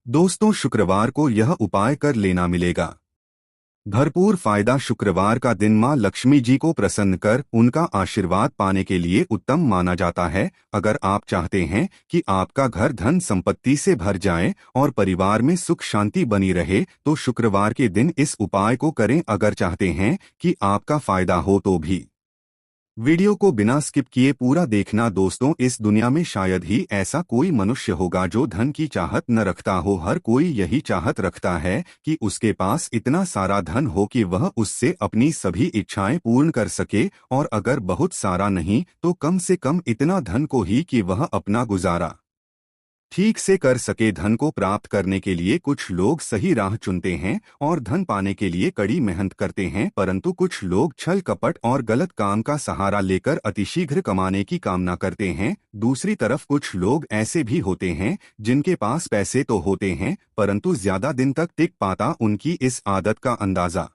दोस्तों, शुक्रवार को यह उपाय कर लेना मिलेगा भरपूर फायदा। शुक्रवार का दिन मां लक्ष्मी जी को प्रसन्न कर उनका आशीर्वाद पाने के लिए उत्तम माना जाता है। अगर आप चाहते हैं कि आपका घर धन संपत्ति से भर जाए और परिवार में सुख शांति बनी रहे, तो शुक्रवार के दिन इस उपाय को करें। अगर चाहते हैं कि आपका फायदा हो तो भी वीडियो को बिना स्किप किए पूरा देखना। दोस्तों, इस दुनिया में शायद ही ऐसा कोई मनुष्य होगा जो धन की चाहत न रखता हो। हर कोई यही चाहत रखता है कि उसके पास इतना सारा धन हो कि वह उससे अपनी सभी इच्छाएं पूर्ण कर सके, और अगर बहुत सारा नहीं तो कम से कम इतना धन को ही कि वह अपना गुजारा ठीक से कर सके। धन को प्राप्त करने के लिए कुछ लोग सही राह चुनते हैं और धन पाने के लिए कड़ी मेहनत करते हैं, परंतु कुछ लोग छल कपट और गलत काम का सहारा लेकर अतिशीघ्र कमाने की कामना करते हैं। दूसरी तरफ कुछ लोग ऐसे भी होते हैं जिनके पास पैसे तो होते हैं, परंतु ज्यादा दिन तक टिक पाता उनकी इस आदत का अंदाजा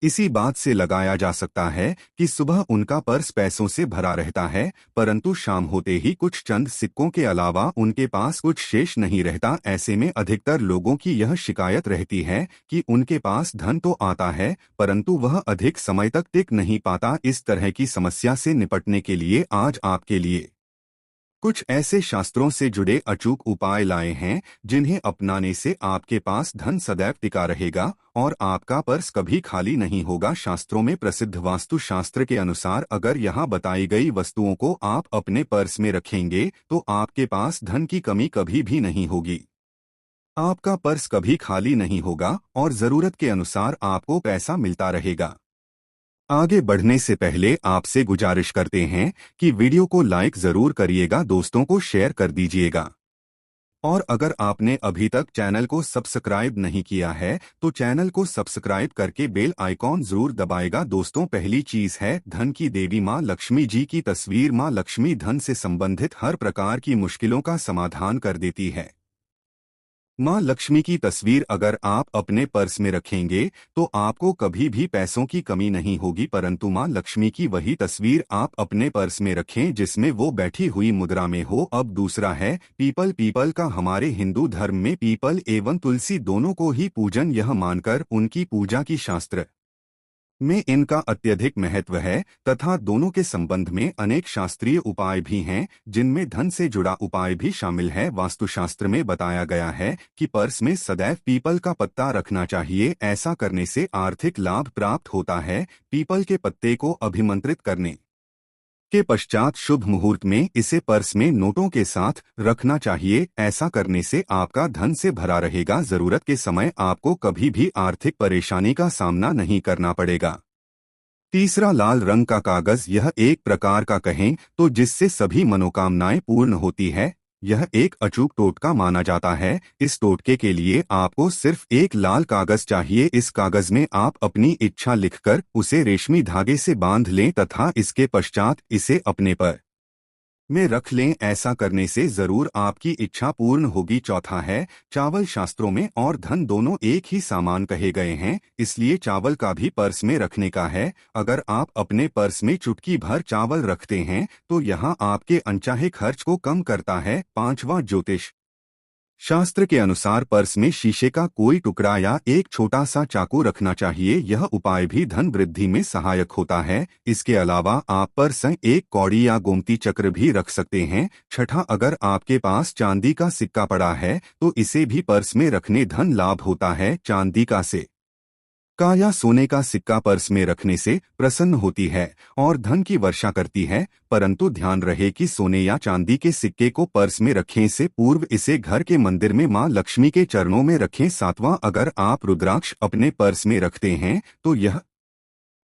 इसी बात से लगाया जा सकता है कि सुबह उनका पर्स पैसों से भरा रहता है, परंतु शाम होते ही कुछ चंद सिक्कों के अलावा उनके पास कुछ शेष नहीं रहता। ऐसे में अधिकतर लोगों की यह शिकायत रहती है कि उनके पास धन तो आता है, परंतु वह अधिक समय तक टिक नहीं पाता। इस तरह की समस्या से निपटने के लिए आज आपके लिए कुछ ऐसे शास्त्रों से जुड़े अचूक उपाय लाए हैं जिन्हें अपनाने से आपके पास धन सदैव टिका रहेगा और आपका पर्स कभी खाली नहीं होगा। शास्त्रों में प्रसिद्ध वास्तु शास्त्र के अनुसार अगर यहाँ बताई गई वस्तुओं को आप अपने पर्स में रखेंगे तो आपके पास धन की कमी कभी भी नहीं होगी। आपका पर्स कभी खाली नहीं होगा और जरूरत के अनुसार आपको पैसा मिलता रहेगा। आगे बढ़ने से पहले आपसे गुजारिश करते हैं कि वीडियो को लाइक जरूर करिएगा, दोस्तों को शेयर कर दीजिएगा। और अगर आपने अभी तक चैनल को सब्सक्राइब नहीं किया है तो चैनल को सब्सक्राइब करके बेल आइकॉन जरूर दबाएगा। दोस्तों, पहली चीज है धन की देवी मां लक्ष्मी जी की तस्वीर। मां लक्ष्मी धन से संबंधित हर प्रकार की मुश्किलों का समाधान कर देती है। मां लक्ष्मी की तस्वीर अगर आप अपने पर्स में रखेंगे तो आपको कभी भी पैसों की कमी नहीं होगी, परंतु मां लक्ष्मी की वही तस्वीर आप अपने पर्स में रखें जिसमें वो बैठी हुई मुद्रा में हो। अब दूसरा है पीपल। पीपल का हमारे हिंदू धर्म में पीपल एवं तुलसी दोनों को ही पूजन, यह मानकर उनकी पूजा की शास्त्र में इनका अत्यधिक महत्व है तथा दोनों के संबंध में अनेक शास्त्रीय उपाय भी हैं जिनमें धन से जुड़ा उपाय भी शामिल है। वास्तुशास्त्र में बताया गया है कि पर्स में सदैव पीपल का पत्ता रखना चाहिए। ऐसा करने से आर्थिक लाभ प्राप्त होता है। पीपल के पत्ते को अभिमंत्रित करने के पश्चात शुभ मुहूर्त में इसे पर्स में नोटों के साथ रखना चाहिए। ऐसा करने से आपका धन से भरा रहेगा। जरूरत के समय आपको कभी भी आर्थिक परेशानी का सामना नहीं करना पड़ेगा। तीसरा, लाल रंग का कागज। यह एक प्रकार का कहें तो जिससे सभी मनोकामनाएं पूर्ण होती है। यह एक अचूक टोटका माना जाता है। इस टोटके के लिए आपको सिर्फ एक लाल कागज चाहिए। इस कागज में आप अपनी इच्छा लिखकर उसे रेशमी धागे से बांध लें तथा इसके पश्चात इसे अपने पर में रख लें। ऐसा करने से जरूर आपकी इच्छा पूर्ण होगी। चौथा है चावल। शास्त्रों में और धन दोनों एक ही सामान कहे गए हैं, इसलिए चावल का भी पर्स में रखने का है। अगर आप अपने पर्स में चुटकी भर चावल रखते हैं तो यहाँ आपके अनचाहे खर्च को कम करता है। पांचवा, ज्योतिष शास्त्र के अनुसार पर्स में शीशे का कोई टुकड़ा या एक छोटा सा चाकू रखना चाहिए। यह उपाय भी धन वृद्धि में सहायक होता है। इसके अलावा आप पर्स में एक कौड़ी या गोमती चक्र भी रख सकते हैं। छठा, अगर आपके पास चांदी का सिक्का पड़ा है तो इसे भी पर्स में रखने धन लाभ होता है। चांदी का या सोने का सिक्का पर्स में रखने से प्रसन्न होती है और धन की वर्षा करती है, परंतु ध्यान रहे कि सोने या चांदी के सिक्के को पर्स में रखने से पूर्व इसे घर के मंदिर में मां लक्ष्मी के चरणों में रखें। सातवां, अगर आप रुद्राक्ष अपने पर्स में रखते हैं तो यह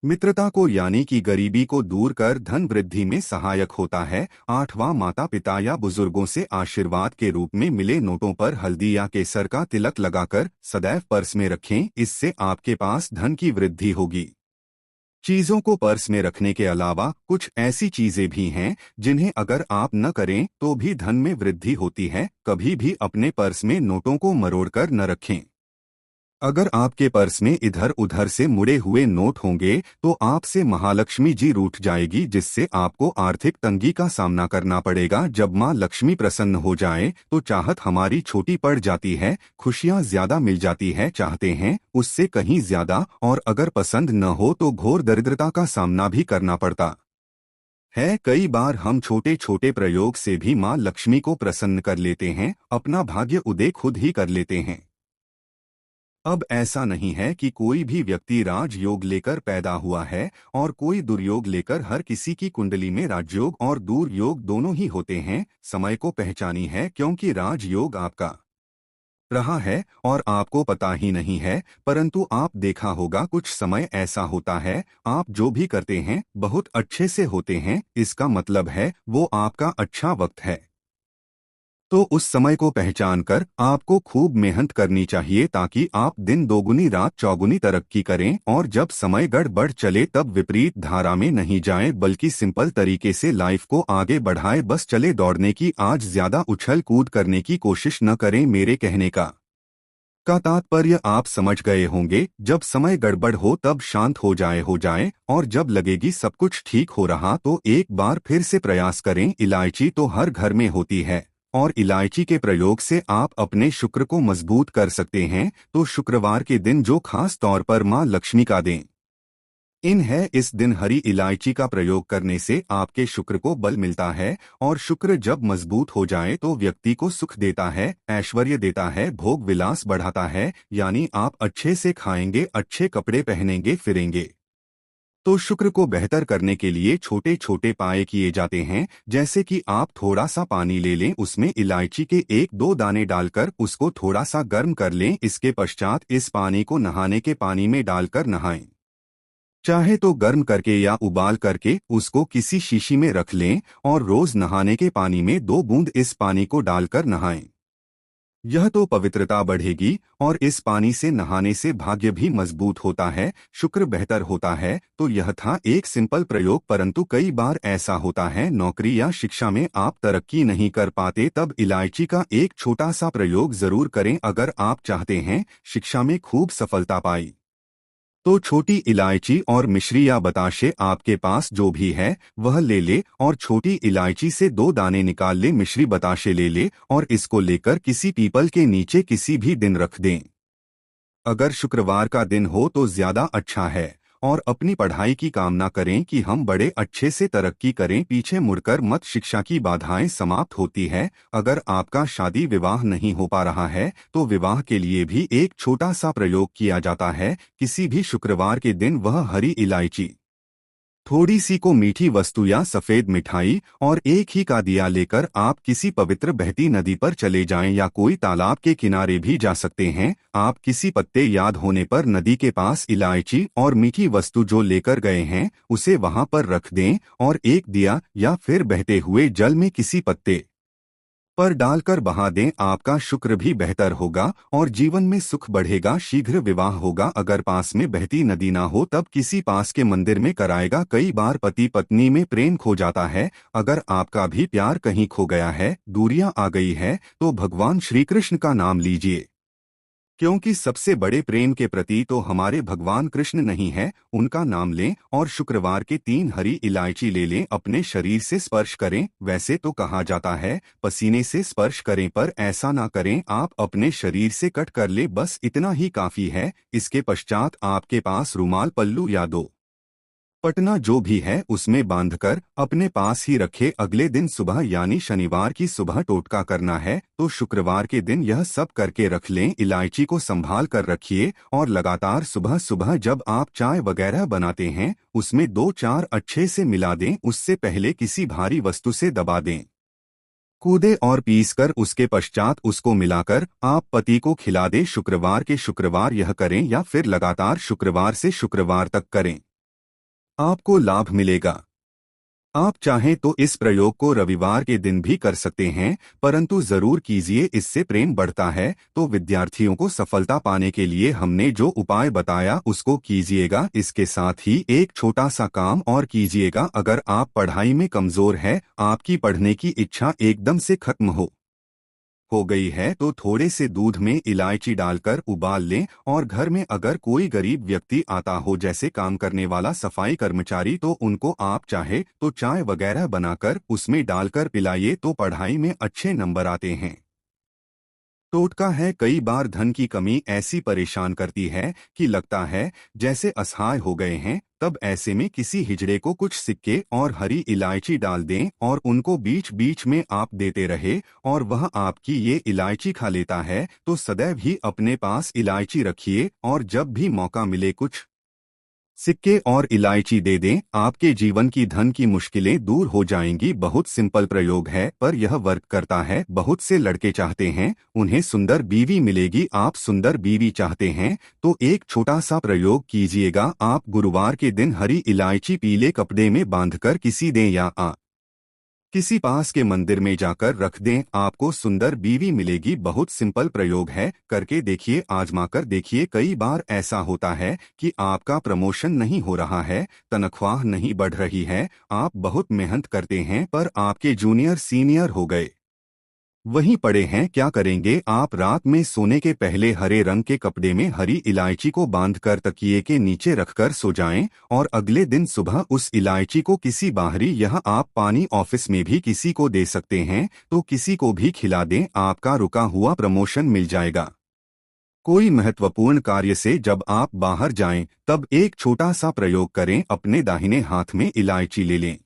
मित्रता को यानी कि गरीबी को दूर कर धन वृद्धि में सहायक होता है। आठवां, माता पिता या बुजुर्गों से आशीर्वाद के रूप में मिले नोटों पर हल्दी या केसर का तिलक लगाकर सदैव पर्स में रखें। इससे आपके पास धन की वृद्धि होगी। चीजों को पर्स में रखने के अलावा कुछ ऐसी चीजें भी हैं जिन्हें अगर आप न करें तो भी धन में वृद्धि होती है। कभी भी अपने पर्स में नोटों को मरोड़कर न रखें। अगर आपके पर्स में इधर उधर से मुड़े हुए नोट होंगे तो आपसे महालक्ष्मी जी रूठ जाएगी, जिससे आपको आर्थिक तंगी का सामना करना पड़ेगा। जब माँ लक्ष्मी प्रसन्न हो जाए तो चाहत हमारी छोटी पड़ जाती है, खुशियाँ ज्यादा मिल जाती है, चाहते हैं उससे कहीं ज्यादा, और अगर पसंद न हो तो घोर दरिद्रता का सामना भी करना पड़ता है। कई बार हम छोटे छोटे प्रयोग से भी माँ लक्ष्मी को प्रसन्न कर लेते हैं, अपना भाग्य उदय खुद ही कर लेते हैं। अब ऐसा नहीं है कि कोई भी व्यक्ति राजयोग लेकर पैदा हुआ है और कोई दुर्योग लेकर। हर किसी की कुंडली में राजयोग और दुर्योग दोनों ही होते हैं। समय को पहचानी है, क्योंकि राजयोग आपका रहा है और आपको पता ही नहीं है। परंतु आप देखा होगा कुछ समय ऐसा होता है, आप जो भी करते हैं बहुत अच्छे से होते हैं, इसका मतलब है वो आपका अच्छा वक्त है। तो उस समय को पहचान कर आपको खूब मेहनत करनी चाहिए, ताकि आप दिन दोगुनी रात चौगुनी तरक्की करें। और जब समय गड़बड़ चले तब विपरीत धारा में नहीं जाएं, बल्कि सिंपल तरीके से लाइफ को आगे बढ़ाएं। बस चले दौड़ने की, आज ज्यादा उछल कूद करने की कोशिश न करें। मेरे कहने का तात्पर्य आप समझ गए होंगे। जब समय गड़बड़ हो तब शांत हो जाए, और जब लगेगी सब कुछ ठीक हो रहा तो एक बार फिर से प्रयास करें। इलायची तो हर घर में होती है, और इलायची के प्रयोग से आप अपने शुक्र को मजबूत कर सकते हैं। तो शुक्रवार के दिन जो खास तौर पर माँ लक्ष्मी का दें इन है, इस दिन हरी इलायची का प्रयोग करने से आपके शुक्र को बल मिलता है। और शुक्र जब मजबूत हो जाए तो व्यक्ति को सुख देता है, ऐश्वर्य देता है, भोग विलास बढ़ाता है। यानी आप अच्छे से खाएंगे, अच्छे कपड़े पहनेंगे, फिरेंगे। तो शुक्र को बेहतर करने के लिए छोटे छोटे पाए किए जाते हैं, जैसे कि आप थोड़ा सा पानी ले लें, उसमें इलायची के 1-2 दाने डालकर उसको थोड़ा सा गर्म कर लें। इसके पश्चात इस पानी को नहाने के पानी में डालकर नहाएं। चाहे तो गर्म करके या उबाल करके उसको किसी शीशी में रख लें, और रोज नहाने के पानी में 2 बूंद इस पानी को डालकर नहाएं। यह तो पवित्रता बढ़ेगी, और इस पानी से नहाने से भाग्य भी मजबूत होता है, शुक्र बेहतर होता है। तो यह था एक सिंपल प्रयोग, परंतु कई बार ऐसा होता है नौकरी या शिक्षा में आप तरक्की नहीं कर पाते, तब इलायची का एक छोटा सा प्रयोग जरूर करें। अगर आप चाहते हैं शिक्षा में खूब सफलता पाई तो छोटी इलायची और मिश्री या बताशे आपके पास जो भी है वह ले ले, और छोटी इलायची से 2 दाने निकाल ले, मिश्री बताशे ले ले, और इसको लेकर किसी पीपल के नीचे किसी भी दिन रख दें। अगर शुक्रवार का दिन हो तो ज्यादा अच्छा है। और अपनी पढ़ाई की कामना करें कि हम बड़े अच्छे से तरक्की करें, पीछे मुड़कर मत। शिक्षा की बाधाएं समाप्त होती है। अगर आपका शादी विवाह नहीं हो पा रहा है तो विवाह के लिए भी एक छोटा सा प्रयोग किया जाता है। किसी भी शुक्रवार के दिन वह हरी इलायची, थोड़ी सी को मीठी वस्तु या सफेद मिठाई और एक ही का दिया लेकर आप किसी पवित्र बहती नदी पर चले जाएं, या कोई तालाब के किनारे भी जा सकते हैं। आप किसी पत्ते याद होने पर नदी के पास इलायची और मीठी वस्तु जो लेकर गए हैं उसे वहां पर रख दें, और एक दिया या फिर बहते हुए जल में किसी पत्ते पर डालकर बहा दें। आपका शुक्र भी बेहतर होगा और जीवन में सुख बढ़ेगा, शीघ्र विवाह होगा। अगर पास में बहती नदी ना हो तब किसी पास के मंदिर में कराएगा। कई बार पति पत्नी में प्रेम खो जाता है। अगर आपका भी प्यार कहीं खो गया है, दूरियां आ गई है, तो भगवान श्री कृष्ण का नाम लीजिए, क्योंकि सबसे बड़े प्रेम के प्रति तो हमारे भगवान कृष्ण नहीं है। उनका नाम लें और शुक्रवार के 3 हरी इलायची ले लें, अपने शरीर से स्पर्श करें। वैसे तो कहा जाता है पसीने से स्पर्श करें, पर ऐसा ना करें, आप अपने शरीर से कट कर ले, बस इतना ही काफी है। इसके पश्चात आपके पास रुमाल, पल्लू या 2 पटना जो भी है उसमें बांधकर अपने पास ही रखे। अगले दिन सुबह यानी शनिवार की सुबह टोटका करना है, तो शुक्रवार के दिन यह सब करके रख लें। इलायची को संभाल कर रखिए, और लगातार सुबह सुबह जब आप चाय वगैरह बनाते हैं उसमें 2-4 अच्छे से मिला दें। उससे पहले किसी भारी वस्तु से दबा दें, कूदे और पीसकर उसके पश्चात उसको मिलाकर आप पति को खिला दें। शुक्रवार के शुक्रवार यह करें, या फिर लगातार शुक्रवार से शुक्रवार तक करें, आपको लाभ मिलेगा। आप चाहें तो इस प्रयोग को रविवार के दिन भी कर सकते हैं, परंतु जरूर कीजिए, इससे प्रेम बढ़ता है। तो विद्यार्थियों को सफलता पाने के लिए हमने जो उपाय बताया उसको कीजिएगा। इसके साथ ही एक छोटा सा काम और कीजिएगा। अगर आप पढ़ाई में कमजोर है, आपकी पढ़ने की इच्छा एकदम से खत्म हो हो गई है तो थोड़े से दूध में इलायची डालकर उबाल लें, और घर में अगर कोई गरीब व्यक्ति आता हो जैसे काम करने वाला सफाई कर्मचारी, तो उनको आप चाहे तो चाय वगैरह बनाकर उसमें डालकर पिलाइए तो पढ़ाई में अच्छे नंबर आते हैं। टोटका है, कई बार धन की कमी ऐसी परेशान करती है कि लगता है जैसे असहाय हो गए हैं। तब ऐसे में किसी हिजड़े को कुछ सिक्के और हरी इलायची डाल दें और उनको बीच बीच में आप देते रहे और वह आपकी ये इलायची खा लेता है, तो सदैव ही अपने पास इलायची रखिए और जब भी मौका मिले कुछ सिक्के और इलायची दे दें, आपके जीवन की धन की मुश्किलें दूर हो जाएंगी। बहुत सिंपल प्रयोग है पर यह वर्क करता है। बहुत से लड़के चाहते हैं उन्हें सुंदर बीवी मिलेगी। आप सुंदर बीवी चाहते हैं तो एक छोटा सा प्रयोग कीजिएगा। आप गुरुवार के दिन हरी इलायची पीले कपड़े में बांधकर किसी दें या किसी पास के मंदिर में जाकर रख दें, आपको सुंदर बीवी मिलेगी। बहुत सिंपल प्रयोग है, करके देखिए, आजमाकर देखिए। कई बार ऐसा होता है कि आपका प्रमोशन नहीं हो रहा है, तनख्वाह नहीं बढ़ रही है, आप बहुत मेहनत करते हैं पर आपके जूनियर सीनियर हो गए वहीं पड़े हैं। क्या करेंगे आप? रात में सोने के पहले हरे रंग के कपड़े में हरी इलायची को बांधकर तकिए के नीचे रखकर सो जाएं और अगले दिन सुबह उस इलायची को किसी बाहरी, यह आप पानी ऑफिस में भी किसी को दे सकते हैं, तो किसी को भी खिला दें, आपका रुका हुआ प्रमोशन मिल जाएगा। कोई महत्वपूर्ण कार्य से जब आप बाहर जाएं तब एक छोटा सा प्रयोग करें, अपने दाहिने हाथ में इलायची ले लें।